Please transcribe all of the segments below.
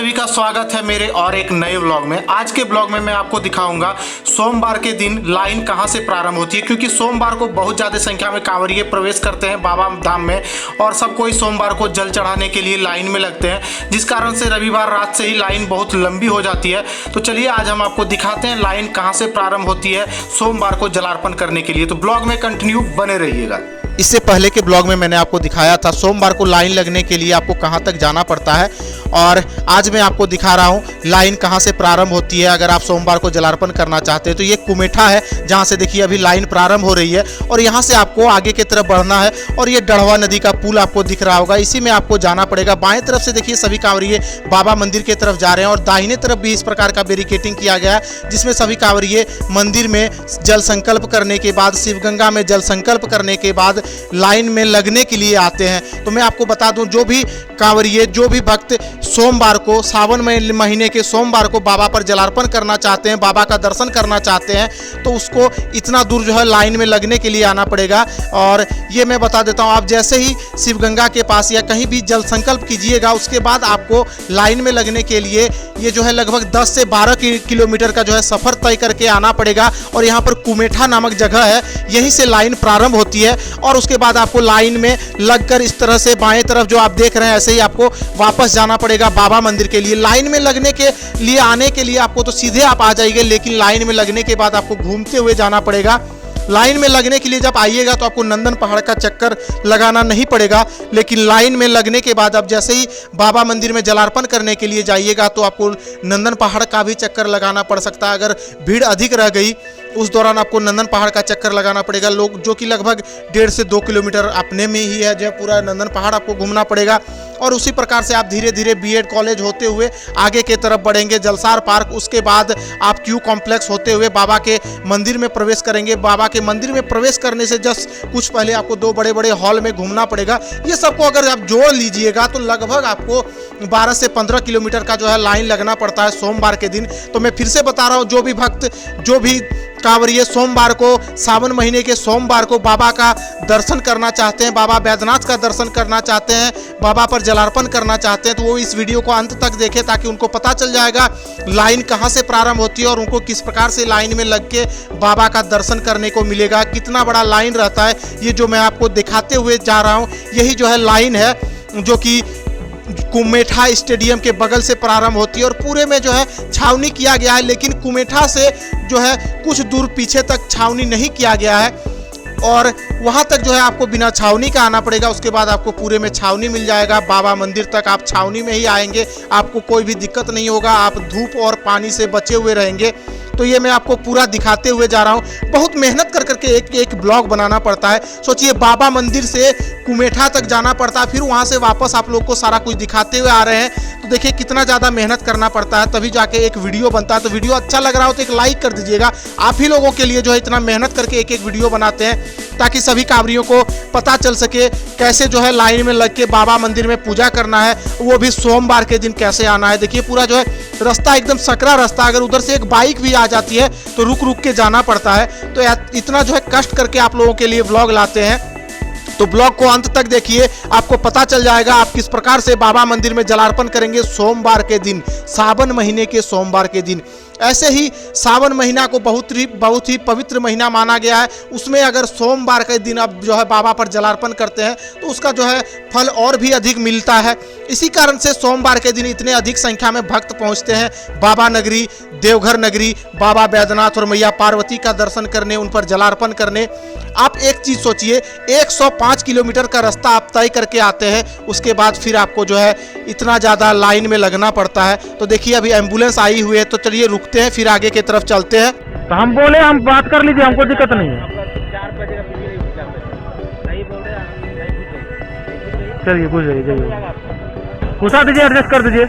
सभी का स्वागत है मेरे और एक नए व्लॉग में। आज के ब्लॉग में मैं आपको दिखाऊंगा सोमवार के दिन लाइन कहां से प्रारंभ होती है, क्योंकि सोमवार को बहुत ज़्यादा संख्या में कांवरिये प्रवेश करते हैं बाबा धाम में और सब कोई सोमवार को जल चढ़ाने के लिए लाइन में लगते हैं, जिस कारण से रविवार रात से ही लाइन बहुत लंबी हो जाती है। तो चलिए आज हम आपको दिखाते हैं लाइन कहाँ से प्रारंभ होती है सोमवार को जलार्पण करने के लिए। तो ब्लॉग में कंटिन्यू बने रहिएगा। इससे पहले के ब्लॉग में मैंने आपको दिखाया था सोमवार को लाइन लगने के लिए आपको कहां तक जाना पड़ता है, और आज मैं आपको दिखा रहा हूं लाइन कहां से प्रारंभ होती है अगर आप सोमवार को जलार्पण करना चाहते हैं। तो ये कुमेठा है जहां से देखिए अभी लाइन प्रारंभ हो रही है और यहां से आपको आगे की तरफ बढ़ना है और ये डढ़वा नदी का पुल आपको दिख रहा होगा, इसी में आपको जाना पड़ेगा। बाएं तरफ से देखिए सभी कांवरिये बाबा मंदिर की तरफ जा रहे हैं और दाहिने तरफ भी इस प्रकार का बैरिकेटिंग किया गया है, जिसमें सभी कांवरिये मंदिर में जल संकल्प करने के बाद, शिवगंगा में जल संकल्प करने के बाद लाइन में लगने के लिए आते हैं। तो मैं आपको बता दूं, जो भी कांवरिये, जो भी भक्त सोमवार को, सावन महीने के सोमवार को बाबा पर जलार्पण करना चाहते हैं, बाबा का दर्शन करना चाहते हैं, तो उसको इतना दूर जो है लाइन में लगने के लिए आना पड़ेगा। और ये मैं बता देता हूं, आप जैसे ही शिवगंगा के पास या कहीं भी जल संकल्प कीजिएगा, उसके बाद आपको लाइन में लगने के लिए ये जो है लगभग 10 से 12 किलोमीटर का जो है सफ़र तय करके आना पड़ेगा। और यहाँ पर कुमेठा नामक जगह है, यहीं से लाइन प्रारंभ होती है और उसके बाद आपको लाइन में लगकर इस तरह से बाएं तरफ जो आप देख रहे हैं ऐसे ही आपको वापस जाना पड़ेगा बाबा मंदिर के लिए। लाइन में लगने के लिए, आने के लिए आपको तो सीधे आप आ जाइए, लेकिन लाइन में लगने के बाद आपको घूमते हुए जाना पड़ेगा। लाइन में लगने के लिए जब आइएगा तो आपको नंदन पहाड़ का चक्कर लगाना नहीं पड़ेगा, लेकिन लाइन में लगने के बाद अब जैसे ही बाबा मंदिर में जलार्पण करने के लिए जाइएगा तो आपको नंदन पहाड़ का भी चक्कर लगाना पड़ सकता है। अगर भीड़ अधिक रह गई उस दौरान आपको नंदन पहाड़ का चक्कर लगाना पड़ेगा, लोग जो कि लगभग 1.5 से 2 किलोमीटर अपने में ही है, जो पूरा नंदन पहाड़ आपको घूमना पड़ेगा। और उसी प्रकार से आप धीरे धीरे बीएड कॉलेज होते हुए आगे के तरफ बढ़ेंगे, जलसार पार्क, उसके बाद आप क्यू कॉम्प्लेक्स होते हुए बाबा के मंदिर में प्रवेश करेंगे। बाबा के मंदिर में प्रवेश करने से जस्ट कुछ पहले आपको 2 बड़े बड़े हॉल में घूमना पड़ेगा। ये सबको अगर आप जोड़ लीजिएगा तो लगभग आपको 12 से 15 किलोमीटर का जो है लाइन लगना पड़ता है सोमवार के दिन। तो मैं फिर से बता रहा हूँ, जो भी भक्त, जो भी कांवरिये सोमवार को, सावन महीने के सोमवार को बाबा का दर्शन करना चाहते हैं, बाबा बैद्यनाथ का दर्शन करना चाहते हैं, बाबा पर जलार्पण करना चाहते हैं, तो वो इस वीडियो को अंत तक देखें ताकि उनको पता चल जाएगा लाइन कहाँ से प्रारंभ होती है और उनको किस प्रकार से लाइन में लग के बाबा का दर्शन करने को मिलेगा, कितना बड़ा लाइन रहता है। ये जो मैं आपको दिखाते हुए जा रहा हूँ यही जो है लाइन है, जो कि कुमेठा स्टेडियम के बगल से प्रारंभ होती है और पूरे में जो है छावनी किया गया है, लेकिन कुमेठा से जो है कुछ दूर पीछे तक छावनी नहीं किया गया है और वहाँ तक जो है आपको बिना छावनी का आना पड़ेगा। उसके बाद आपको पूरे में छावनी मिल जाएगा। बाबा मंदिर तक आप छावनी में ही आएंगे, आपको कोई भी दिक्कत नहीं होगा, आप धूप और पानी से बचे हुए रहेंगे। तो ये मैं आपको पूरा दिखाते हुए जा रहा हूँ। बहुत मेहनत कर करके एक ब्लॉग बनाना पड़ता है। सोचिए, बाबा मंदिर से कुमेठा तक जाना पड़ता है, फिर वहाँ से वापस आप लोग को सारा कुछ दिखाते हुए आ रहे हैं। तो देखिए कितना ज़्यादा मेहनत करना पड़ता है, तभी जाके एक वीडियो बनता है। तो वीडियो अच्छा लग रहा हो तो एक लाइक कर दीजिएगा। आप ही लोगों के लिए जो है इतना मेहनत करके एक वीडियो बनाते हैं ताकि सभी कांवरियों को पता चल सके कैसे जो है लाइन में लग के बाबा मंदिर में पूजा करना है, वो भी सोमवार के दिन कैसे आना है। देखिए पूरा जो है रास्ता एकदम सकरा रास्ता, अगर उधर से एक बाइक भी आ जाती है तो रुक रुक के जाना पड़ता है। तो इतना जो है कष्ट करके आप लोगों के लिए व्लॉग लाते हैं। तो ब्लॉग को अंत तक देखिए, आपको पता चल जाएगा आप किस प्रकार से बाबा मंदिर में जलार्पण करेंगे सोमवार के दिन, सावन महीने के सोमवार के दिन। ऐसे ही सावन महीना को बहुत ही पवित्र महीना माना गया है। उसमें अगर सोमवार के दिन आप जो है बाबा पर जलार्पण करते हैं तो उसका जो है फल और भी अधिक मिलता है। इसी कारण से सोमवार के दिन इतने अधिक संख्या में भक्त पहुंचते हैं बाबा नगरी, देवघर नगरी, बाबा बैद्यनाथ और मैया पार्वती का दर्शन करने, उन पर जलार्पण करने। आप एक चीज़ सोचिए, 105 किलोमीटर का रास्ता आप तय करके आते हैं, उसके बाद फिर आपको जो है इतना ज़्यादा लाइन में लगना पड़ता है। तो देखिए अभी एम्बुलेंस आई हुई है, तो चलिए रुकते हैं, फिर आगे की तरफ चलते हैं। तो हम बोले हम बात कर लीजिए, हमको दिक्कत नहीं है। चलिए पूछ जाइए, जाइए पूछा दीजिए, एडजस्ट कर दीजिए।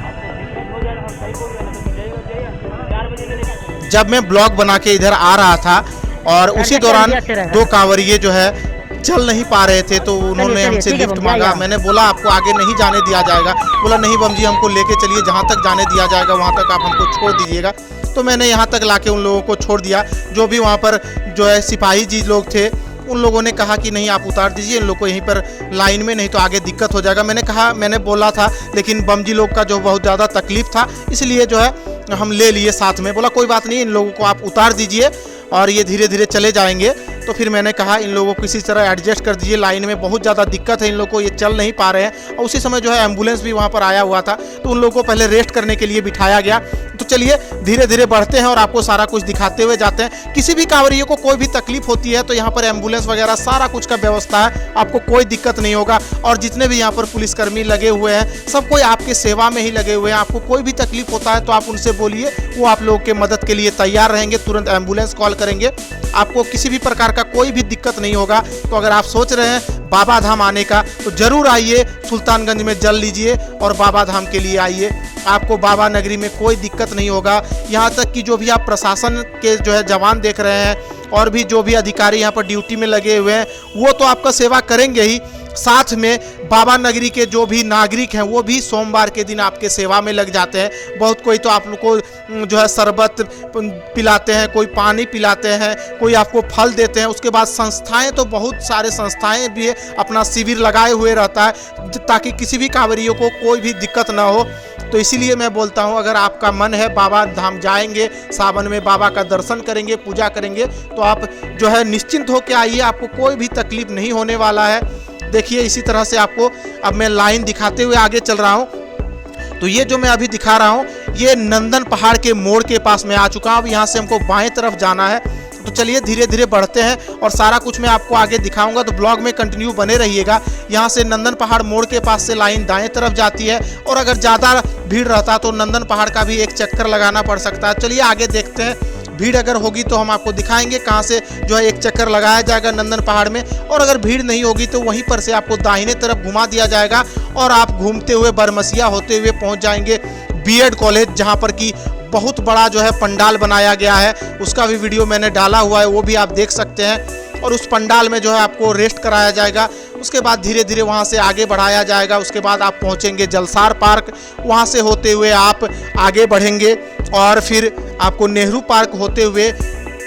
जब मैं ब्लॉग बना के इधर आ रहा था और उसी दौरान 2 कांवरिये जो है चल नहीं पा रहे थे, तो उन्होंने हमसे लिफ्ट मांगा। मैंने बोला आपको आगे नहीं जाने दिया जाएगा। बोला नहीं बम जी, हमको लेके चलिए, जहाँ तक जाने दिया जाएगा वहाँ तक आप हमको छोड़ दीजिएगा। तो मैंने यहाँ तक लाके उन लोगों को छोड़ दिया। जो भी वहाँ पर जो है सिपाही जी लोग थे उन लोगों ने कहा कि नहीं आप उतार दीजिए इन लोग को यहीं पर लाइन में, नहीं तो आगे दिक्कत हो जाएगा। मैंने बोला था, लेकिन बमजी लोग का जो बहुत ज़्यादा तकलीफ था इसलिए जो है हम ले लिए साथ में। बोला कोई बात नहीं, इन लोगों को आप उतार दीजिए और ये धीरे धीरे चले जाएंगे। तो फिर मैंने कहा इन लोगों को किसी तरह एडजस्ट कर दीजिए, लाइन में बहुत ज़्यादा दिक्कत है इन लोगों को, ये चल नहीं पा रहे हैं। और उसी समय जो है एम्बुलेंस भी वहाँ पर आया हुआ था, तो उन लोगों को पहले रेस्ट करने के लिए बिठाया गया। तो चलिए धीरे धीरे बढ़ते हैं और आपको सारा कुछ दिखाते हुए जाते हैं। किसी भी कांवरियों को कोई भी तकलीफ होती है तो यहाँ पर एम्बुलेंस वगैरह सारा कुछ का व्यवस्था है, आपको कोई दिक्कत नहीं होगा। और जितने भी यहाँ पर पुलिसकर्मी लगे हुए हैं सब कोई आपके सेवा में ही लगे हुए हैं। आपको कोई भी तकलीफ होता है तो आप उनसे बोलिए, वो आप लोगों के मदद के लिए तैयार रहेंगे, तुरंत एम्बुलेंस कॉल करेंगे, आपको किसी भी प्रकार का कोई भी दिक्कत नहीं होगा। तो अगर आप सोच रहे हैं बाबा धाम आने का तो जरूर आइए, सुल्तानगंज में जल लीजिए और बाबा धाम के लिए आइए, आपको बाबा नगरी में कोई दिक्कत नहीं होगा। यहाँ तक कि जो भी आप प्रशासन के जो है जवान देख रहे हैं और भी जो भी अधिकारी यहाँ पर ड्यूटी में लगे हुए हैं वो तो आपका सेवा करेंगे ही, साथ में बाबा नगरी के जो भी नागरिक हैं वो भी सोमवार के दिन आपके सेवा में लग जाते हैं। बहुत कोई तो आप लोग को जो है शरबत पिलाते हैं, कोई पानी पिलाते हैं, कोई आपको फल देते हैं। उसके बाद संस्थाएं तो बहुत सारे संस्थाएं भी अपना शिविर लगाए हुए रहता है ताकि किसी भी कांवरियों को कोई भी दिक्कत ना हो। तो इसीलिए मैं बोलता हूँ अगर आपका मन है बाबा धाम जाएंगे, सावन में बाबा का दर्शन करेंगे, पूजा करेंगे, तो आप जो है निश्चिंत होकर आइए, आपको कोई भी तकलीफ नहीं होने वाला है। देखिए इसी तरह से आपको अब मैं लाइन दिखाते हुए आगे चल रहा हूँ। तो ये जो मैं अभी दिखा रहा हूँ ये नंदन पहाड़ के मोड़ के पास में आ चुका हूँ। अब यहाँ से हमको बाएं तरफ जाना है, तो चलिए धीरे धीरे बढ़ते हैं और सारा कुछ मैं आपको आगे दिखाऊंगा, तो ब्लॉग में कंटिन्यू बने रहिएगा। यहाँ से नंदन पहाड़ मोड़ के पास से लाइन दाएं तरफ जाती है और अगर ज़्यादा भीड़ रहता तो नंदन पहाड़ का भी एक चक्कर लगाना पड़ सकता है। चलिए आगे देखते हैं, भीड़ अगर होगी तो हम आपको दिखाएंगे कहाँ से जो है एक चक्कर लगाया जाएगा नंदन पहाड़ में, और अगर भीड़ नहीं होगी तो वहीं पर से आपको दाहिने तरफ घुमा दिया जाएगा और आप घूमते हुए बरमसिया होते हुए पहुँच जाएंगे बीएड कॉलेज, जहाँ पर कि बहुत बड़ा जो है पंडाल बनाया गया है। उसका भी वीडियो मैंने डाला हुआ है, वो भी आप देख सकते हैं। और उस पंडाल में जो है आपको रेस्ट कराया जाएगा, उसके बाद धीरे धीरे वहाँ से आगे बढ़ाया जाएगा। उसके बाद आप पहुँचेंगे जलसार पार्क, वहाँ से होते हुए आप आगे बढ़ेंगे और फिर आपको नेहरू पार्क होते हुए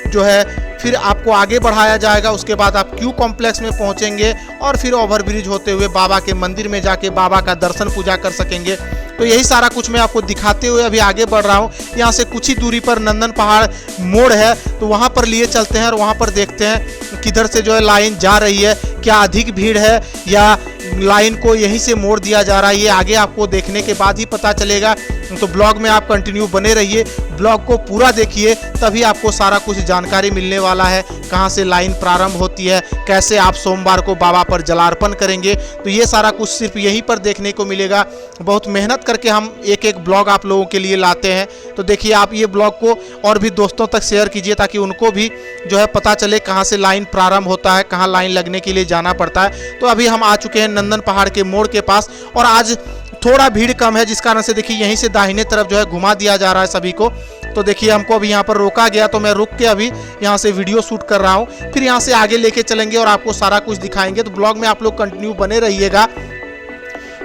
जो है फिर आपको आगे बढ़ाया जाएगा। उसके बाद आप क्यू कॉम्प्लेक्स में पहुँचेंगे और फिर ओवरब्रिज होते हुए बाबा के मंदिर में जाके बाबा का दर्शन पूजा कर सकेंगे। तो यही सारा कुछ मैं आपको दिखाते हुए अभी आगे बढ़ रहा हूँ। यहाँ से कुछ ही दूरी पर नंदन पहाड़ मोड़ है, तो वहाँ पर लिए चलते हैं और वहाँ पर देखते हैं किधर से जो है लाइन जा रही है, क्या अधिक भीड़ है या लाइन को यहीं से मोड़ दिया जा रहा है, ये आगे आपको देखने के बाद ही पता चलेगा। तो ब्लॉग में आप कंटिन्यू बने रहिए, ब्लॉग को पूरा देखिए, तभी आपको सारा कुछ जानकारी मिलने वाला है, कहाँ से लाइन प्रारंभ होती है, कैसे आप सोमवार को बाबा पर जलार्पण करेंगे। तो ये सारा कुछ सिर्फ यहीं पर देखने को मिलेगा। बहुत मेहनत करके हम एक एक ब्लॉग आप लोगों के लिए लाते हैं। तो देखिए आप ये ब्लॉग को और भी दोस्तों तक शेयर कीजिए ताकि उनको भी जो है पता चले कहाँ से लाइन प्रारंभ होता है, कहाँ लाइन लगने के लिए जाना पड़ता है। तो अभी हम आ चुके हैं नंदन पहाड़ के मोड़ के पास और आज थोड़ा भीड़ कम है, जिस कारण से देखिए यहीं से दाहिने तरफ जो है घुमा दिया जा रहा है सभी को। तो देखिए हमको अभी यहाँ पर रोका गया तो मैं रुक के अभी यहाँ से वीडियो शूट कर रहा हूँ, फिर यहाँ से आगे लेके चलेंगे और आपको सारा कुछ दिखाएंगे। तो ब्लॉग में आप लोग कंटिन्यू बने रहिएगा।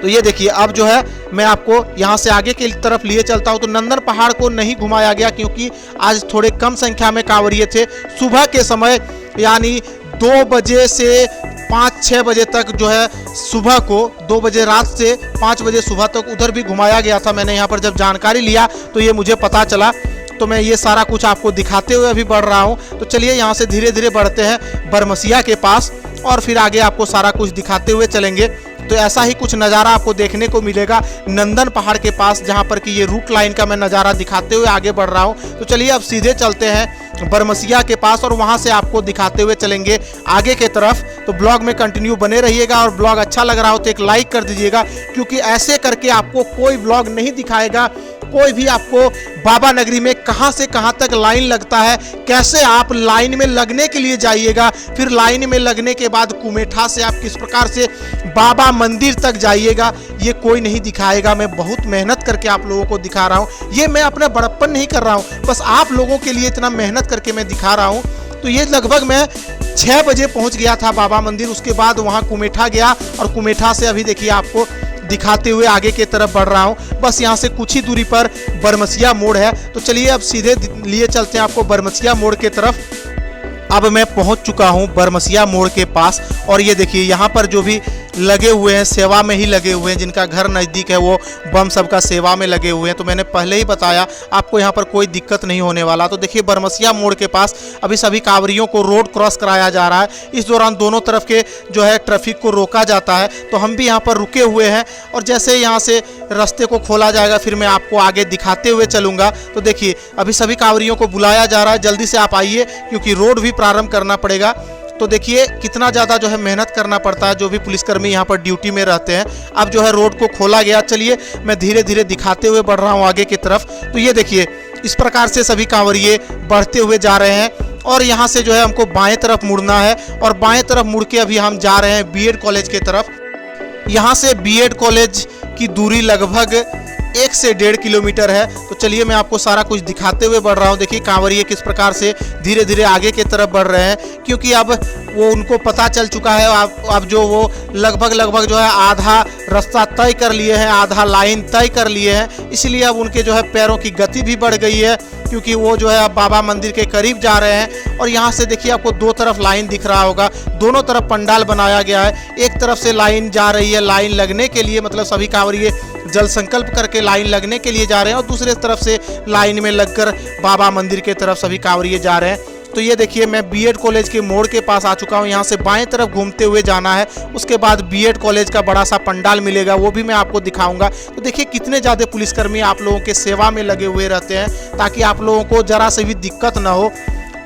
तो ये देखिए अब जो है मैं आपको यहाँ से आगे की तरफ लिए चलता हूँ। तो नंदन पहाड़ को नहीं घुमाया गया क्योंकि आज थोड़े कम संख्या में कांवरिये थे। सुबह के समय यानी 2 बजे से 5-6 बजे तक जो है सुबह को 2 बजे रात से 5 बजे सुबह तक उधर भी घुमाया गया था। मैंने यहाँ पर जब जानकारी लिया तो ये मुझे पता चला, तो मैं ये सारा कुछ आपको दिखाते हुए अभी बढ़ रहा हूँ। तो चलिए यहाँ से धीरे धीरे बढ़ते हैं बरमसिया के पास और फिर आगे आपको सारा कुछ दिखाते हुए चलेंगे। तो ऐसा ही कुछ नज़ारा आपको देखने को मिलेगा नंदन पहाड़ के पास, जहाँ पर कि ये रूट लाइन का मैं नज़ारा दिखाते हुए आगे बढ़ रहा हूँ। तो चलिए अब सीधे चलते हैं बरमसिया के पास और वहाँ से आपको दिखाते हुए चलेंगे आगे के तरफ। तो ब्लॉग में कंटिन्यू बने रहिएगा और ब्लॉग अच्छा लग रहा हो तो एक लाइक कर दीजिएगा, क्योंकि ऐसे करके आपको कोई ब्लॉग नहीं दिखाएगा कोई भी आपको बाबा नगरी में कहां से कहां तक लाइन लगता है, कैसे आप लाइन में लगने के लिए जाइएगा, फिर लाइन में लगने के बाद कुमेठा से आप किस प्रकार से बाबा मंदिर तक जाइएगा, ये कोई नहीं दिखाएगा। मैं बहुत मेहनत करके आप लोगों को दिखा रहा हूँ। ये मैं अपना बड़प्पन नहीं कर रहा हूँ, बस आप लोगों के लिए इतना मेहनत करके मैं दिखा रहा हूँ। तो ये लगभग मैं 6 बजे पहुँच गया था बाबा मंदिर, उसके बाद वहाँ कुमेठा गया और कुमेठा से अभी देखिए आपको दिखाते हुए आगे की तरफ बढ़ रहा हूँ। बस यहाँ से कुछ ही दूरी पर बरमसिया मोड़ है। तो चलिए अब सीधे लिए चलते हैं आपको बरमसिया मोड़ के तरफ। अब मैं पहुंच चुका हूं बरमसिया मोड़ के पास और ये देखिए यहाँ पर जो भी लगे हुए हैं सेवा में ही लगे हुए हैं, जिनका घर नज़दीक है वो बम सबका सेवा में लगे हुए हैं। तो मैंने पहले ही बताया आपको यहाँ पर कोई दिक्कत नहीं होने वाला। तो देखिए बरमसिया मोड़ के पास अभी सभी कांवरियों को रोड क्रॉस कराया जा रहा है। इस दौरान दोनों तरफ के जो है ट्रैफिक को रोका जाता है। तो हम भी यहाँ पर रुके हुए हैं और जैसे यहाँ से रास्ते को खोला जाएगा फिर मैं आपको आगे दिखाते हुए चलूँगा। तो देखिए अभी सभी कांवरियों को बुलाया जा रहा है, जल्दी से आप आइए क्योंकि रोड भी प्रारंभ करना पड़ेगा। तो देखिए कितना ज़्यादा जो है मेहनत करना पड़ता है जो भी पुलिसकर्मी यहाँ पर ड्यूटी में रहते हैं। अब जो है रोड को खोला गया। चलिए मैं धीरे धीरे दिखाते हुए बढ़ रहा हूँ आगे की तरफ। तो ये देखिए इस प्रकार से सभी कांवरिये बढ़ते हुए जा रहे हैं और यहाँ से जो है हमको बाएं तरफ मुड़ना है और बाएं तरफ मुड़ के अभी हम जा रहे हैं बीएड कॉलेज की तरफ। यहाँ से बीएड कॉलेज की दूरी लगभग 1 से 1.5 किलोमीटर है। तो चलिए मैं आपको सारा कुछ दिखाते हुए बढ़ रहा हूँ। देखिए कांवरिये किस प्रकार से धीरे धीरे आगे की तरफ बढ़ रहे हैं क्योंकि अब वो उनको पता चल चुका है। अब जो वो लगभग जो है आधा रास्ता तय कर लिए हैं, आधा लाइन तय कर लिए हैं, इसलिए अब उनके जो है पैरों की गति भी बढ़ गई है क्योंकि वो जो है अब बाबा मंदिर के करीब जा रहे हैं। और यहाँ से देखिए आपको दो तरफ लाइन दिख रहा होगा, दोनों तरफ पंडाल बनाया गया है। एक तरफ से लाइन जा रही है लाइन लगने के लिए, मतलब सभी कांवरिये जल संकल्प करके लाइन लगने के लिए जा रहे हैं और दूसरे तरफ से लाइन में लगकर बाबा मंदिर के तरफ सभी कांवरिये जा रहे हैं। तो ये देखिए मैं बीएड कॉलेज के मोड़ के पास आ चुका हूँ। यहाँ से बाएं तरफ घूमते हुए जाना है, उसके बाद बीएड कॉलेज का बड़ा सा पंडाल मिलेगा, वो भी मैं आपको दिखाऊंगा। तो देखिए कितने ज़्यादा पुलिसकर्मी आप लोगों के सेवा में लगे हुए रहते हैं ताकि आप लोगों को ज़रा से भी दिक्कत ना हो।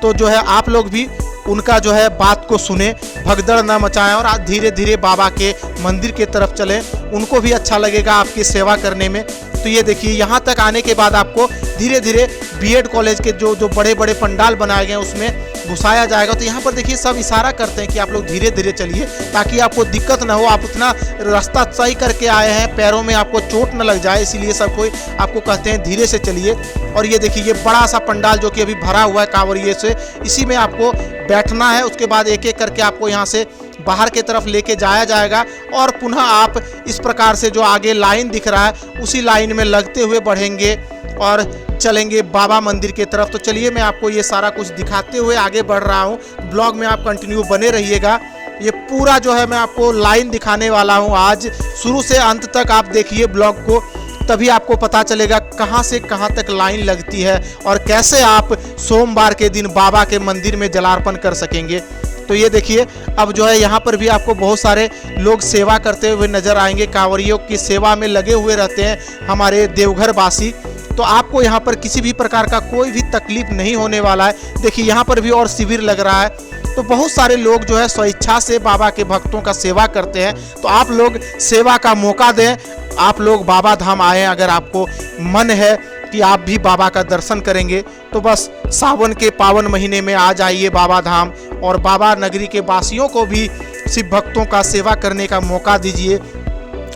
तो जो है आप लोग भी उनका जो है बात को सुने, भगदड़ न मचाएं और धीरे धीरे बाबा के मंदिर के तरफ चलें, उनको भी अच्छा लगेगा आपकी सेवा करने में। तो ये देखिए यहाँ तक आने के बाद आपको धीरे धीरे बीएड कॉलेज के जो बड़े बड़े पंडाल बनाए गए हैं उसमें घुसाया जाएगा। तो यहाँ पर देखिए सब इशारा करते हैं कि आप लोग धीरे धीरे चलिए ताकि आपको दिक्कत ना हो, आप उतना रास्ता तय करके आए हैं, पैरों में आपको चोट न लग जाए, इसीलिए सब कोई आपको कहते हैं धीरे से चलिए। और ये देखिए ये बड़ा सा पंडाल जो कि अभी भरा हुआ है कांवरिये से, इसी में आपको बैठना है। उसके बाद एक एक करके आपको यहाँ से बाहर की तरफ लेके जाया जाएगा और पुनः आप इस प्रकार से जो आगे लाइन दिख रहा है उसी लाइन में लगते हुए बढ़ेंगे और चलेंगे बाबा मंदिर की तरफ। तो चलिए मैं आपको ये सारा कुछ दिखाते हुए आगे बढ़ रहा हूँ। ब्लॉग में आप कंटिन्यू बने रहिएगा। ये पूरा जो है मैं आपको लाइन दिखाने वाला हूँ आज, शुरू से अंत तक आप देखिए ब्लॉग को, तभी आपको पता चलेगा कहाँ से कहाँ तक लाइन लगती है और कैसे आप सोमवार के दिन बाबा के मंदिर में जलार्पण कर सकेंगे। तो ये देखिए अब जो है यहाँ पर भी आपको बहुत सारे लोग सेवा करते हुए नजर आएंगे, कांवरियों की सेवा में लगे हुए रहते हैं हमारे देवघर वासी। तो आपको यहाँ पर किसी भी प्रकार का कोई भी तकलीफ नहीं होने वाला है। देखिए यहाँ पर भी और शिविर लग रहा है। तो बहुत सारे लोग जो है स्वेच्छा से बाबा के भक्तों का सेवा करते हैं। तो आप लोग सेवा का मौका दें, आप लोग बाबा धाम आए, अगर आपको मन है कि आप भी बाबा का दर्शन करेंगे तो बस सावन के पावन महीने में आ जाइए बाबा धाम और बाबा नगरी के वासियों को भी शिव भक्तों का सेवा करने का मौका दीजिए।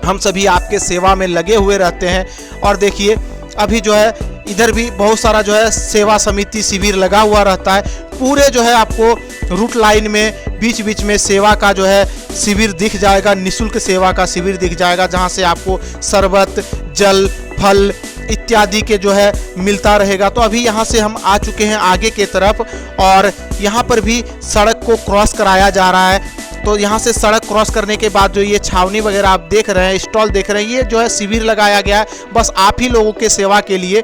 हम सभी आपके सेवा में लगे हुए रहते हैं। और देखिए अभी जो है इधर भी बहुत सारा जो है सेवा समिति शिविर लगा हुआ रहता है। पूरे जो है आपको रूट लाइन में बीच बीच में सेवा का जो है शिविर दिख जाएगा, निःशुल्क सेवा का शिविर दिख जाएगा, जहां से आपको शरबत, जल, फल इत्यादि के जो है मिलता रहेगा। तो अभी यहाँ से हम आ चुके हैं आगे के तरफ और यहाँ पर भी सड़क को क्रॉस कराया जा रहा है। तो यहाँ से सड़क क्रॉस करने के बाद जो ये छावनी वगैरह आप देख रहे हैं, स्टॉल देख रहे हैं, ये जो है शिविर लगाया गया है बस आप ही लोगों के सेवा के लिए।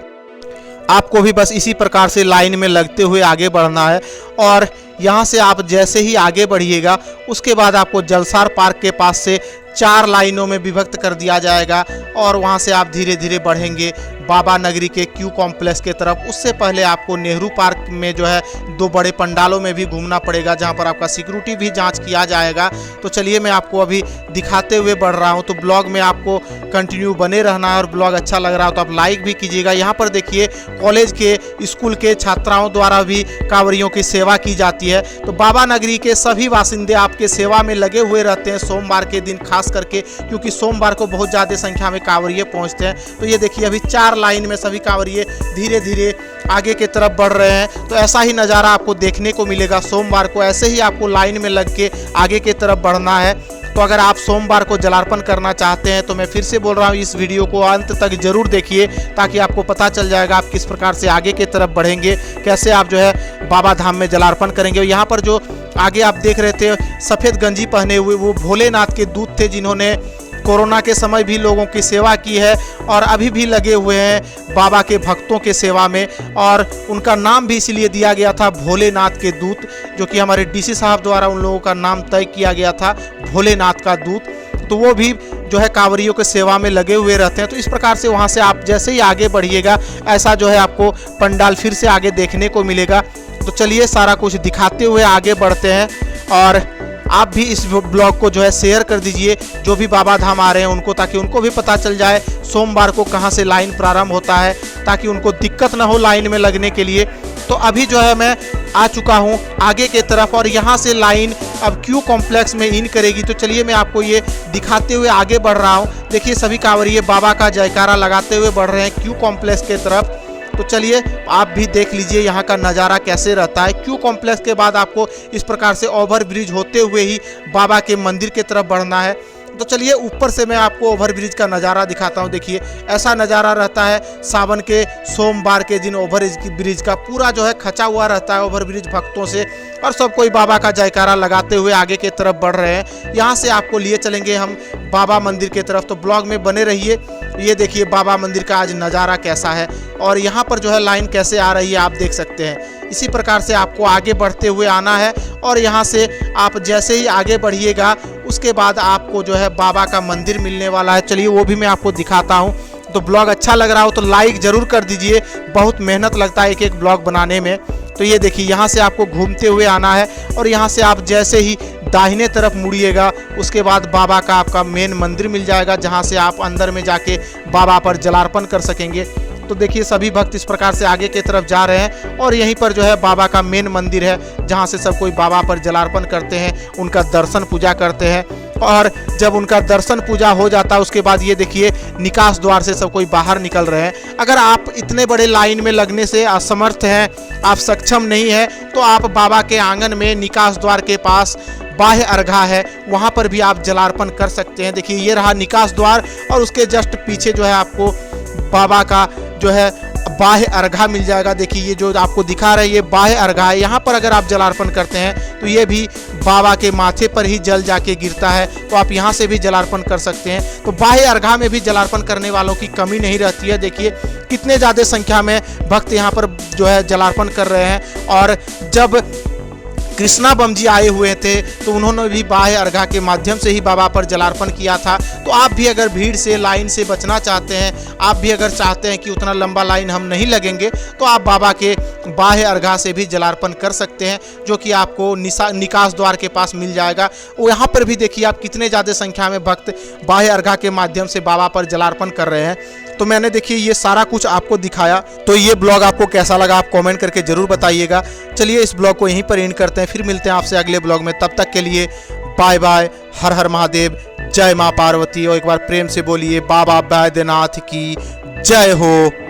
आपको भी बस इसी प्रकार से लाइन में लगते हुए आगे बढ़ना है और यहाँ से आप जैसे ही आगे बढ़िएगा उसके बाद आपको जलसार पार्क के पास से 4 लाइनों में विभक्त कर दिया जाएगा और वहाँ से आप धीरे धीरे बढ़ेंगे बाबा नगरी के क्यू कॉम्प्लेक्स के तरफ। उससे पहले आपको नेहरू पार्क में जो है 2 बड़े पंडालों में भी घूमना पड़ेगा, जहाँ पर आपका सिक्योरिटी भी जांच किया जाएगा। तो चलिए मैं आपको अभी दिखाते हुए बढ़ रहा हूँ। तो ब्लॉग में आपको कंटिन्यू बने रहना है और ब्लॉग अच्छा लग रहा हो तो आप लाइक भी कीजिएगा। यहाँ पर देखिए कॉलेज के, स्कूल के छात्राओं द्वारा भी कांवरियों की सेवा की जाती है। तो बाबा नगरी के सभी बासिंदे आपके सेवा में लगे हुए रहते हैं सोमवार के दिन खास करके, क्योंकि सोमवार को बहुत ज़्यादा संख्या में कांवरिये पहुँचते हैं। तो ये देखिए अभी 4 लाइन में सभी कांवरिये धीरे धीरे आगे की तरफ बढ़ रहे हैं। तो ऐसा ही नज़ारा आपको देखने को मिलेगा सोमवार को। ऐसे ही आपको लाइन में लग के आगे की तरफ बढ़ना है। तो अगर आप सोमवार को जलार्पण करना चाहते हैं तो मैं फिर से बोल रहा हूँ, इस वीडियो को अंत तक जरूर देखिए, ताकि आपको पता चल जाएगा आप किस प्रकार से आगे की तरफ बढ़ेंगे, कैसे आप जो है बाबा धाम में जलार्पण करेंगे। यहाँ पर जो आगे आप देख रहे थे सफ़ेद गंजी पहने हुए, वो भोलेनाथ के दूत थे, जिन्होंने कोरोना के समय भी लोगों की सेवा की है और अभी भी लगे हुए हैं बाबा के भक्तों के सेवा में। और उनका नाम भी इसलिए दिया गया था भोलेनाथ के दूत, जो कि हमारे डीसी साहब द्वारा उन लोगों का नाम तय किया गया था भोलेनाथ का दूत। तो वो भी जो है कांवरियों के सेवा में लगे हुए रहते हैं। तो इस प्रकार से वहाँ से आप जैसे ही आगे बढ़िएगा, ऐसा जो है आपको पंडाल फिर से आगे देखने को मिलेगा। तो चलिए सारा कुछ दिखाते हुए आगे बढ़ते हैं, और आप भी इस ब्लॉग को जो है शेयर कर दीजिए जो भी बाबा धाम आ रहे हैं उनको, ताकि उनको भी पता चल जाए सोमवार को कहाँ से लाइन प्रारंभ होता है, ताकि उनको दिक्कत ना हो लाइन में लगने के लिए। तो अभी जो है मैं आ चुका हूँ आगे के तरफ, और यहाँ से लाइन अब क्यू कॉम्प्लेक्स में इन करेगी। तो चलिए मैं आपको ये दिखाते हुए आगे बढ़ रहा हूँ। देखिए सभी कांवरिये बाबा का जयकारा लगाते हुए बढ़ रहे हैं क्यू कॉम्प्लेक्स के तरफ। तो चलिए आप भी देख लीजिए यहाँ का नज़ारा कैसे रहता है। क्यू कॉम्प्लेक्स के बाद आपको इस प्रकार से ओवर ब्रिज होते हुए ही बाबा के मंदिर की तरफ बढ़ना है। तो चलिए ऊपर से मैं आपको ओवर ब्रिज का नज़ारा दिखाता हूँ। देखिए ऐसा नज़ारा रहता है सावन के सोमवार के दिन। ओवर ब्रिज का पूरा जो है खचा हुआ रहता है ओवर ब्रिज भक्तों से, और सब कोई बाबा का जयकारा लगाते हुए आगे की तरफ बढ़ रहे हैं। यहाँ से आपको लिए चलेंगे हम बाबा मंदिर की तरफ। तो ब्लॉग में बने रहिए। ये देखिए बाबा मंदिर का आज नज़ारा कैसा है, और यहाँ पर जो है लाइन कैसे आ रही है आप देख सकते हैं। इसी प्रकार से आपको आगे बढ़ते हुए आना है, और यहाँ से आप जैसे ही आगे बढ़िएगा उसके बाद आपको जो है बाबा का मंदिर मिलने वाला है। चलिए वो भी मैं आपको दिखाता हूँ। तो ब्लॉग अच्छा लग रहा हो तो लाइक ज़रूर कर दीजिए, बहुत मेहनत लगता है एक एक ब्लॉग बनाने में। तो ये देखिए यहाँ से आपको घूमते हुए आना है, और यहाँ से आप जैसे ही दाहिने तरफ मुड़िएगा उसके बाद बाबा का आपका मेन मंदिर मिल जाएगा, जहाँ से आप अंदर में जाके बाबा पर जलार्पण कर सकेंगे। तो देखिए सभी भक्त इस प्रकार से आगे की तरफ जा रहे हैं, और यहीं पर जो है बाबा का मेन मंदिर है, जहाँ से सब कोई बाबा पर जलार्पण करते हैं, उनका दर्शन पूजा करते हैं। और जब उनका दर्शन पूजा हो जाता है उसके बाद ये देखिए निकास द्वार से सब कोई बाहर निकल रहे हैं। अगर आप इतने बड़े लाइन में लगने से असमर्थ हैं, आप सक्षम नहीं है, तो आप बाबा के आंगन में निकास द्वार के पास बाह्य अर्घा है, वहाँ पर भी आप जलार्पण कर सकते हैं। देखिए ये रहा निकास द्वार, और उसके जस्ट पीछे जो है आपको बाबा का जो है बाह्य अर्घा मिल जाएगा। देखिए ये जो आपको दिखा रहे हैं ये बाह्य अर्घा है। यहाँ पर अगर आप जलार्पण करते हैं तो ये भी बाबा के माथे पर ही जल जाके गिरता है, तो आप यहाँ से भी जलार्पण कर सकते हैं। तो बाह्य अर्घा में भी जलार्पण करने वालों की कमी नहीं रहती है। देखिए कितने ज़्यादा संख्या में भक्त यहाँ पर जो है जलार्पण कर रहे हैं। और जब कृष्णा बम जी आए हुए थे तो उन्होंने भी बाह्य अर्घा के माध्यम से ही बाबा पर जलार्पण किया था। तो आप भी अगर भीड़ से लाइन से बचना चाहते हैं, आप भी अगर चाहते हैं कि उतना लंबा लाइन हम नहीं लगेंगे, तो आप बाबा के बाह्य अर्घा से भी जलार्पण कर सकते हैं, जो कि आपको निकास द्वार के पास मिल जाएगा। वो यहाँ पर भी देखिए आप कितने ज़्यादा संख्या में भक्त बाह्य अर्घा के माध्यम से बाबा पर जलार्पण कर रहे हैं। तो मैंने देखिए ये सारा कुछ आपको दिखाया। तो ये ब्लॉग आपको कैसा लगा आप कमेंट करके ज़रूर बताइएगा। चलिए इस ब्लॉग को यहीं पर एंड करते हैं, फिर मिलते हैं आपसे अगले ब्लॉग में। तब तक के लिए बाय बाय। हर हर महादेव, जय माँ पार्वती। और एक बार प्रेम से बोलिए बाबा बैद्यनाथ की जय हो।